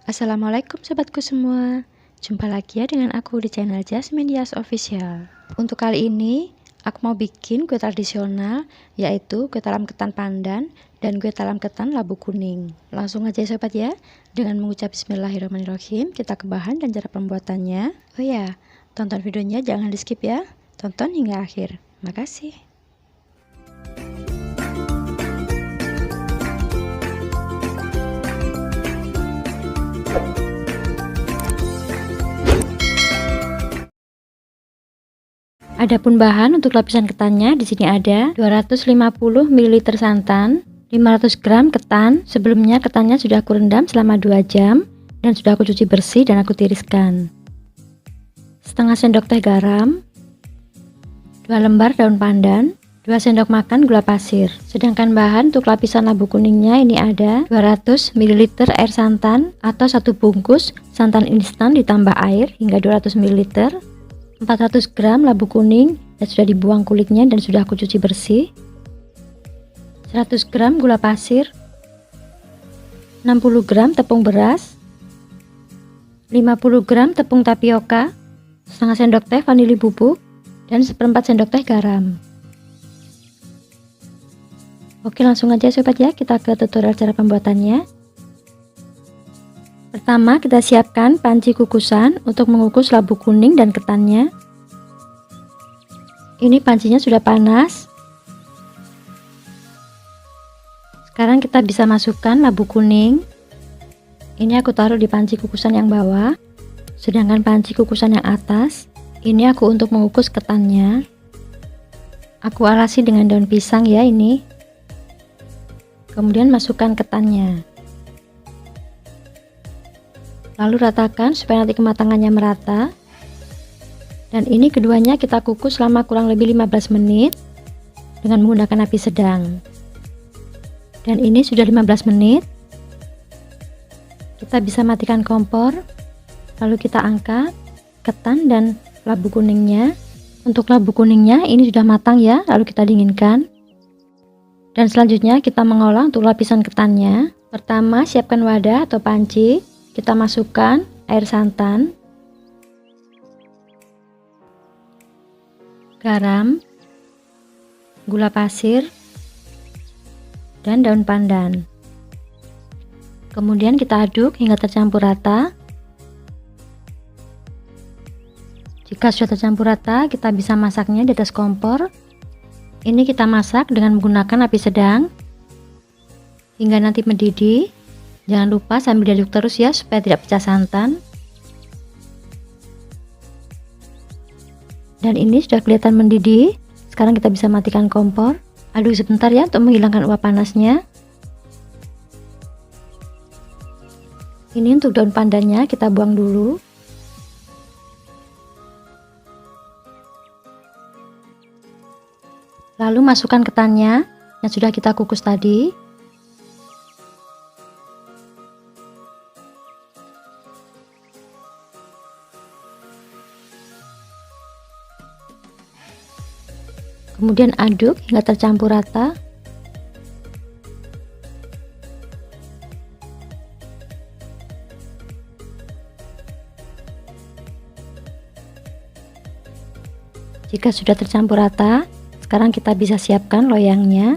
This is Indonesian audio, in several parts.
Assalamualaikum sobatku semua. Jumpa lagi ya dengan aku di channel Jasmine Yas Official. Untuk kali ini aku mau bikin kue tradisional, yaitu kue talam ketan pandan dan kue talam ketan labu kuning. Langsung aja ya sobat ya. Dengan mengucap bismillahirrahmanirrahim, kita ke bahan dan cara pembuatannya. Oh ya, tonton videonya jangan di skip ya. Tonton hingga akhir. Makasih. Adapun bahan untuk lapisan ketannya di sini ada 250 ml santan, 500 gram ketan. Sebelumnya ketannya sudah aku rendam selama 2 jam dan sudah aku cuci bersih dan aku tiriskan. Setengah sendok teh garam, 2 lembar daun pandan, 2 sendok makan gula pasir. Sedangkan bahan untuk lapisan labu kuningnya ini ada 200 ml air santan atau 1 bungkus santan instan ditambah air hingga 200 ml. 400 gram labu kuning yang sudah dibuang kulitnya dan sudah aku cuci bersih, 100 gram gula pasir, 60 gram tepung beras, 50 gram tepung tapioka, setengah sendok teh vanili bubuk, dan seperempat sendok teh garam. Oke, langsung aja sobat ya, kita ke tutorial cara pembuatannya. Pertama, kita siapkan panci kukusan untuk mengukus labu kuning dan ketannya. Ini pancinya sudah panas. Sekarang kita bisa masukkan labu kuning. Ini aku taruh di panci kukusan yang bawah. Sedangkan panci kukusan yang atas, ini aku untuk mengukus ketannya. Aku alasi dengan daun pisang ya ini. Kemudian masukkan ketannya. Lalu ratakan supaya nanti kematangannya merata. Dan ini keduanya kita kukus selama kurang lebih 15 menit dengan menggunakan api sedang. Dan ini sudah 15 menit. Kita bisa matikan kompor. Lalu kita angkat ketan dan labu kuningnya. Untuk labu kuningnya ini sudah matang ya, lalu kita dinginkan. Dan selanjutnya kita mengolah untuk lapisan ketannya. Pertama, siapkan wadah atau panci. Kita masukkan air santan, garam, gula pasir, dan daun pandan. Kemudian kita aduk hingga tercampur rata. Jika sudah tercampur rata, kita bisa masaknya di atas kompor. Ini kita masak dengan menggunakan api sedang hingga nanti mendidih. Jangan lupa sambil diaduk terus ya supaya tidak pecah santan. Dan ini sudah kelihatan mendidih. Sekarang kita bisa matikan kompor. Aduk sebentar ya untuk menghilangkan uap panasnya. Ini untuk daun pandannya kita buang dulu. Lalu masukkan ketannya yang sudah kita kukus tadi. Kemudian aduk hingga tercampur rata. Jika sudah tercampur rata, sekarang kita bisa siapkan loyangnya.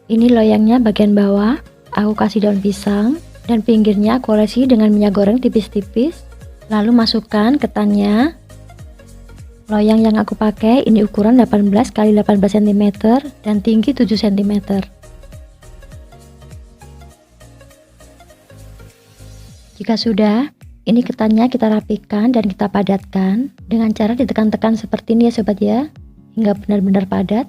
Ini loyangnya bagian bawah, aku kasih daun pisang dan pinggirnya aku olesi dengan minyak goreng tipis-tipis. Lalu masukkan ketannya. Loyang yang aku pakai ini ukuran 18 x 18 cm dan tinggi 7 cm. Jika sudah, ini ketannya kita rapikan dan kita padatkan dengan cara ditekan-tekan seperti ini ya sobat ya, hingga benar-benar padat.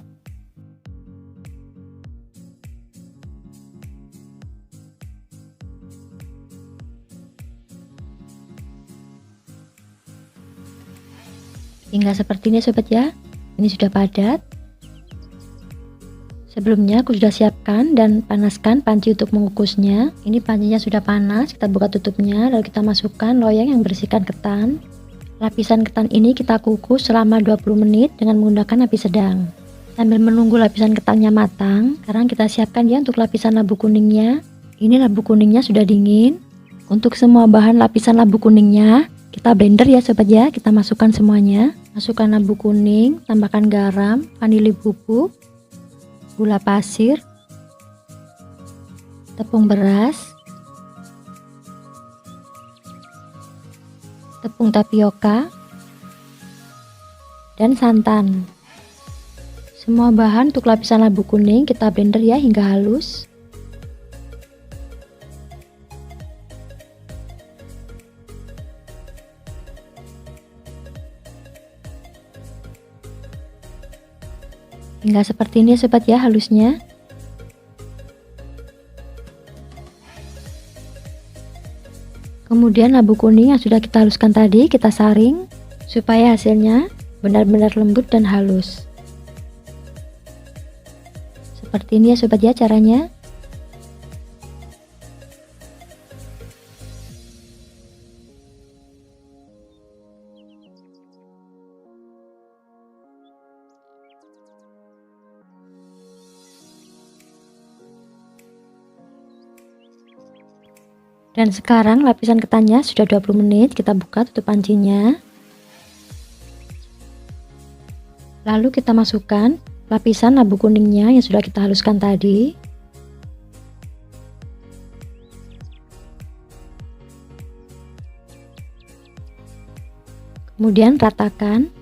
Hingga seperti ini sobat ya, ini sudah padat. Sebelumnya aku sudah siapkan dan panaskan panci untuk mengukusnya. Ini pancinya sudah panas, kita buka tutupnya lalu kita masukkan loyang yang bersihkan ketan. Lapisan ketan ini kita kukus selama 20 menit dengan menggunakan api sedang. Sambil menunggu lapisan ketannya matang, sekarang kita siapkan ya untuk lapisan labu kuningnya. Ini labu kuningnya sudah dingin. Untuk semua bahan lapisan labu kuningnya kita blender ya sobat ya. Kita masukkan semuanya. Masukkan labu kuning, tambahkan garam, vanili bubuk, gula pasir, tepung beras, tepung tapioka, dan santan. Semua bahan untuk lapisan labu kuning kita blender ya hingga halus. Hingga seperti ini ya sobat ya halusnya. Kemudian labu kuning yang sudah kita haluskan tadi kita saring supaya hasilnya benar-benar lembut dan halus. Seperti ini ya sobat ya caranya. Dan sekarang lapisan ketannya sudah 20 menit, kita buka tutup pancinya. Lalu kita masukkan lapisan labu kuningnya yang sudah kita haluskan tadi. Kemudian ratakan.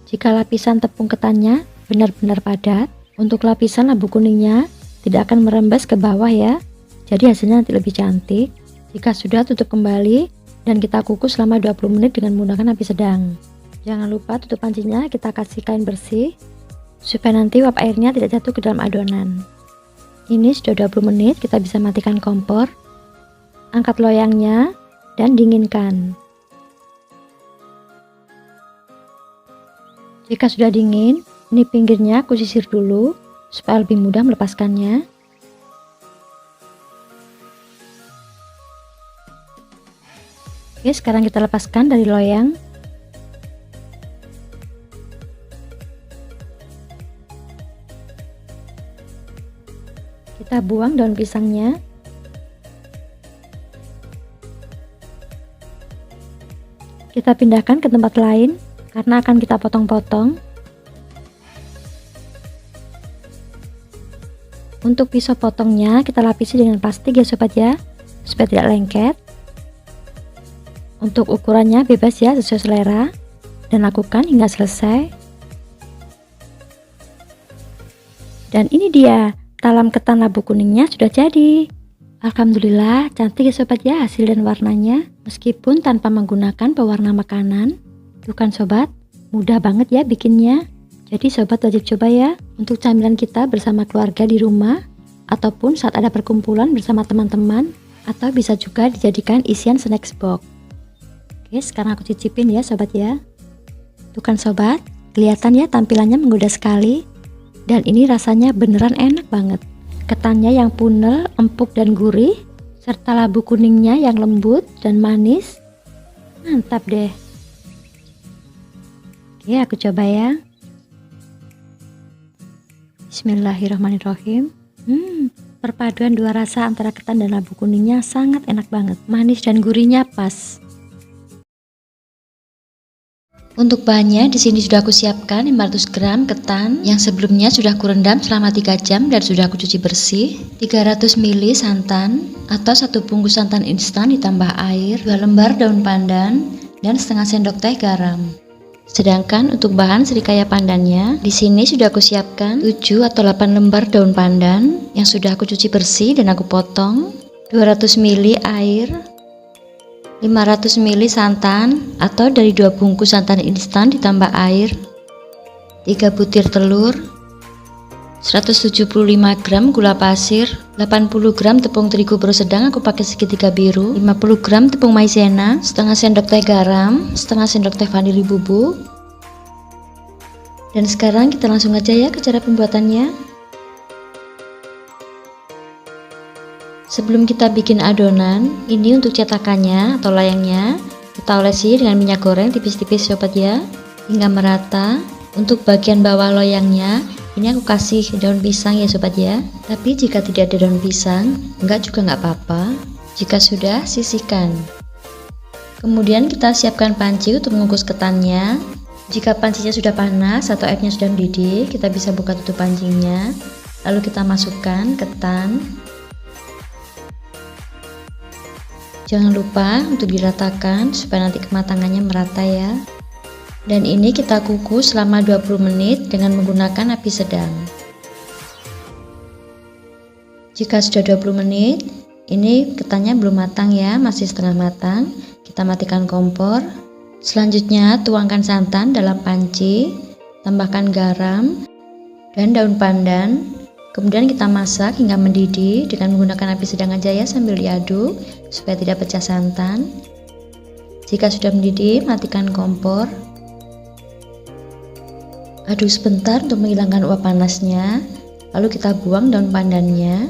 Jika lapisan tepung ketannya benar-benar padat, untuk lapisan labu kuningnya tidak akan merembes ke bawah ya. Jadi hasilnya nanti lebih cantik. Jika sudah, tutup kembali dan kita kukus selama 20 menit dengan menggunakan api sedang. Jangan lupa tutup pancinya kita kasih kain bersih supaya nanti uap airnya tidak jatuh ke dalam adonan. Ini sudah 20 menit, kita bisa matikan kompor. Angkat loyangnya dan dinginkan. Jika sudah dingin, ini pinggirnya aku sisir dulu supaya lebih mudah melepaskannya. Oke, sekarang kita lepaskan dari loyang. Kita buang daun pisangnya. Kita pindahkan ke tempat lain karena akan kita potong-potong. Untuk pisau potongnya kita lapisi dengan plastik ya sobat ya, supaya tidak lengket. Untuk ukurannya bebas ya, sesuai selera, dan lakukan hingga selesai. Dan ini dia, talam ketan labu kuningnya sudah jadi. Alhamdulillah, cantik ya sobat ya hasil dan warnanya, meskipun tanpa menggunakan pewarna makanan. Tuh kan sobat, mudah banget ya bikinnya. Jadi sobat wajib coba ya, untuk camilan kita bersama keluarga di rumah, ataupun saat ada perkumpulan bersama teman-teman, atau bisa juga dijadikan isian snacks box. Oke, sekarang aku cicipin ya sobat ya. Tuh kan sobat, kelihatan ya tampilannya menggoda sekali. Dan ini rasanya beneran enak banget. Ketannya yang punel, empuk dan gurih, serta labu kuningnya yang lembut dan manis. Mantap deh. Oke, aku coba ya. Bismillahirrahmanirrahim. Perpaduan dua rasa antara ketan dan labu kuningnya sangat enak banget. Manis dan gurihnya pas. Untuk bahannya di sini sudah aku siapkan 500 gram ketan yang sebelumnya sudah aku rendam selama 3 jam dan sudah aku cuci bersih, 300 ml santan atau 1 bungkus santan instan ditambah air, 2 lembar daun pandan dan setengah sendok teh garam. Sedangkan untuk bahan serikaya pandannya di sini sudah aku siapkan 7 atau 8 lembar daun pandan yang sudah aku cuci bersih dan aku potong, 200 ml air, 500 ml santan atau dari 2 bungkus santan instan ditambah air, 3 butir telur, 175 gram gula pasir, 80 gram tepung terigu beurang sedang aku pakai segitiga biru, 50 gram tepung maizena, setengah sendok teh garam, setengah sendok teh vanili bubuk. Dan sekarang kita langsung aja ya ke cara pembuatannya. Sebelum kita bikin adonan, ini untuk cetakannya atau layangnya kita olesi dengan minyak goreng tipis-tipis sobat ya, hingga merata. Untuk bagian bawah loyangnya, ini aku kasih daun pisang ya sobat ya. Tapi jika tidak ada daun pisang, enggak juga nggak apa-apa. Jika sudah, sisihkan. Kemudian kita siapkan panci untuk mengukus ketannya. Jika pancinya sudah panas atau airnya sudah mendidih, kita bisa buka tutup pancinya. Lalu kita masukkan ketan. Jangan lupa untuk diratakan supaya nanti kematangannya merata ya. Dan ini kita kukus selama 20 menit dengan menggunakan api sedang. Jika sudah 20 menit, ini ketannya belum matang ya, masih setengah matang. Kita matikan kompor. Selanjutnya tuangkan santan dalam panci, tambahkan garam dan daun pandan. Kemudian kita masak hingga mendidih dengan menggunakan api sedang aja ya, sambil diaduk supaya tidak pecah santan. Jika sudah mendidih, matikan kompor. Aduk sebentar untuk menghilangkan uap panasnya, lalu kita buang daun pandannya.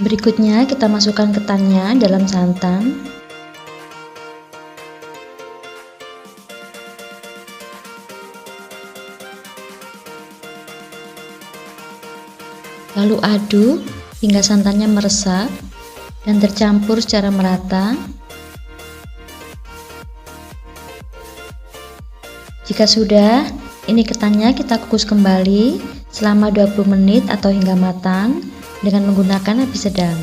Berikutnya kita masukkan ketannya dalam santan. Lalu aduk hingga santannya meresap dan tercampur secara merata. Jika sudah, ini ketannya kita kukus kembali selama 20 menit atau hingga matang dengan menggunakan api sedang.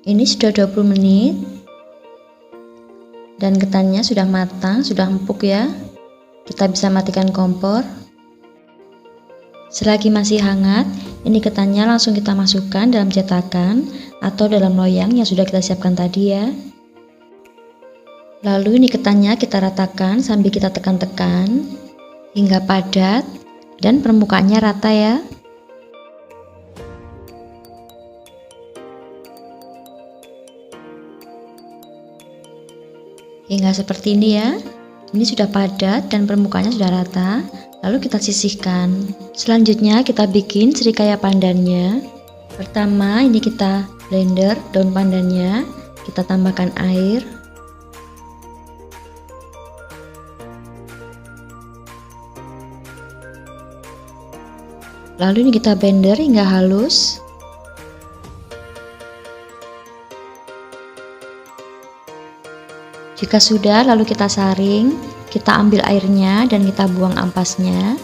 Ini sudah 20 menit. Dan ketannya sudah matang, sudah empuk ya. Kita bisa matikan kompor. Selagi masih hangat, ini ketannya langsung kita masukkan dalam cetakan atau dalam loyang yang sudah kita siapkan tadi ya. Lalu ini ketannya kita ratakan sambil kita tekan-tekan hingga padat dan permukaannya rata ya. Hingga seperti ini ya. Ini sudah padat dan permukaannya sudah rata. Lalu kita sisihkan. Selanjutnya kita bikin serikaya pandannya. Pertama ini kita blender daun pandannya. Kita tambahkan air. Lalu ini kita blender hingga halus. Jika sudah, lalu kita saring, kita ambil airnya dan kita buang ampasnya.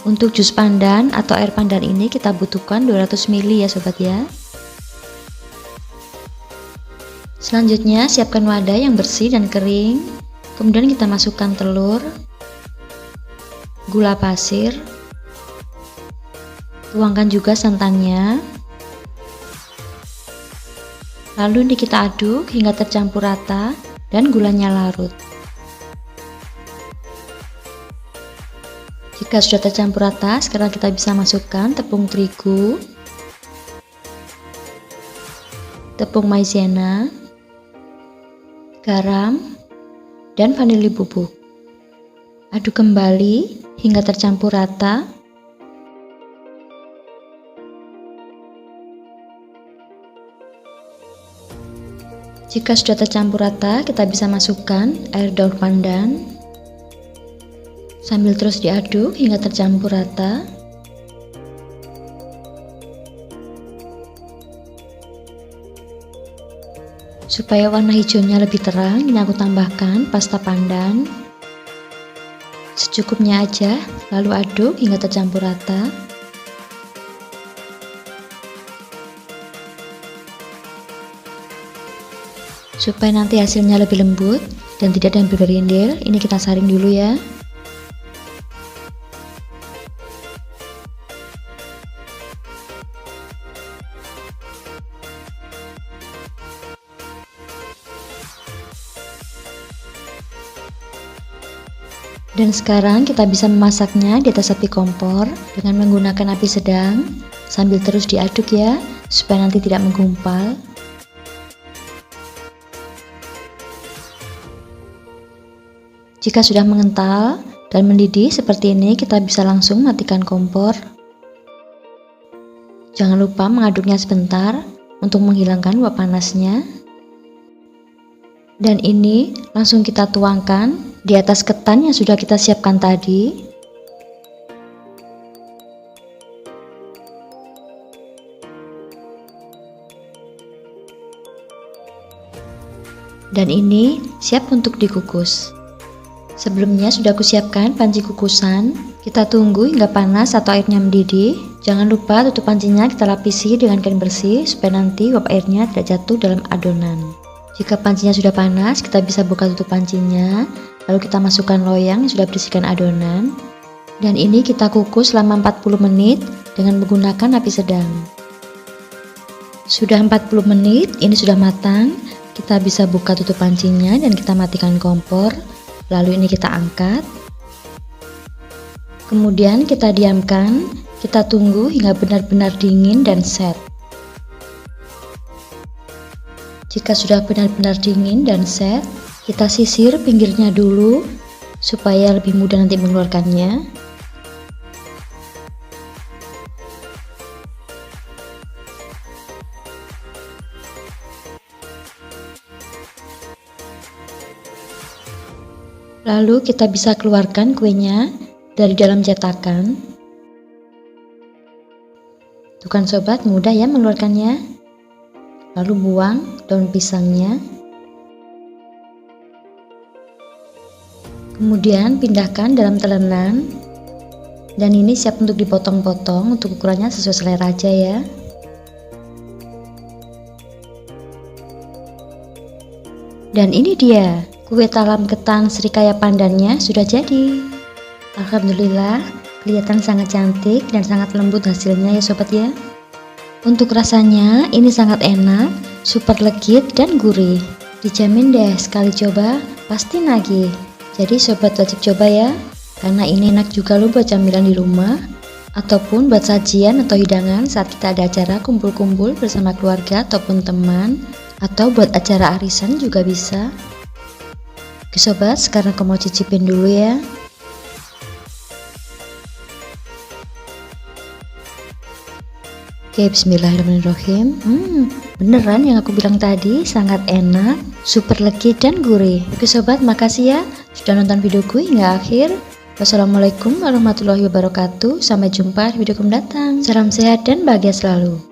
Untuk jus pandan atau air pandan ini kita butuhkan 200 ml ya sobat ya. Selanjutnya siapkan wadah yang bersih dan kering. Kemudian kita masukkan telur, gula pasir, tuangkan juga santannya. Lalu ini kita aduk hingga tercampur rata dan gulanya larut. Jika sudah tercampur rata, sekarang kita bisa masukkan tepung terigu, tepung maizena, garam, dan vanili bubuk. Aduk kembali hingga tercampur rata. Jika sudah tercampur rata, kita bisa masukkan air daun pandan. Sambil terus diaduk hingga tercampur rata. Supaya warna hijaunya lebih terang, ini aku tambahkan pasta pandan. Secukupnya aja, lalu aduk hingga tercampur rata. Supaya nanti hasilnya lebih lembut dan tidak ada yang bergerindil, ini kita saring dulu ya. Dan sekarang kita bisa memasaknya di atas api kompor dengan menggunakan api sedang sambil terus diaduk ya, supaya nanti tidak menggumpal. Jika sudah mengental, dan mendidih seperti ini, kita bisa langsung matikan kompor. Jangan lupa mengaduknya sebentar untuk menghilangkan uap panasnya. Dan ini langsung kita tuangkan di atas ketan yang sudah kita siapkan tadi. Dan ini siap untuk dikukus. Sebelumnya sudah aku siapkan panci kukusan. Kita tunggu hingga panas atau airnya mendidih. Jangan lupa tutup pancinya kita lapisi dengan kain bersih supaya nanti uap airnya tidak jatuh dalam adonan. Jika pancinya sudah panas, kita bisa buka tutup pancinya. Lalu kita masukkan loyang yang sudah berisikan adonan. Dan ini kita kukus selama 40 menit dengan menggunakan api sedang. Sudah 40 menit, ini sudah matang. Kita bisa buka tutup pancinya dan kita matikan kompor. Lalu ini kita angkat. Kemudian kita diamkan, kita tunggu hingga benar-benar dingin dan set. Jika sudah benar-benar dingin dan set, kita sisir pinggirnya dulu supaya lebih mudah nanti mengeluarkannya. Lalu kita bisa keluarkan kuenya dari dalam cetakan. Tuh kan sobat, mudah ya mengeluarkannya. Lalu buang daun pisangnya. Kemudian pindahkan dalam telenan. Dan ini siap untuk dipotong-potong, untuk ukurannya sesuai selera aja ya. Dan ini dia, kue talam ketan Srikaya pandannya sudah jadi. Alhamdulillah, kelihatan sangat cantik dan sangat lembut hasilnya ya sobat ya. Untuk rasanya ini sangat enak, super legit dan gurih. Dijamin deh sekali coba pasti nagih. Jadi sobat wajib coba ya, karena ini enak juga loh buat camilan di rumah ataupun buat sajian atau hidangan saat kita ada acara kumpul-kumpul bersama keluarga ataupun teman, atau buat acara arisan juga bisa. Oke sobat, sekarang aku mau cicipin dulu ya. Oke, bismillahirrahmanirrahim. Beneran yang aku bilang tadi, sangat enak, super legit dan gurih. Oke sobat, makasih ya sudah nonton videoku hingga akhir. Wassalamualaikum warahmatullahi wabarakatuh. Sampai jumpa di video mendatang. Salam sehat dan bahagia selalu.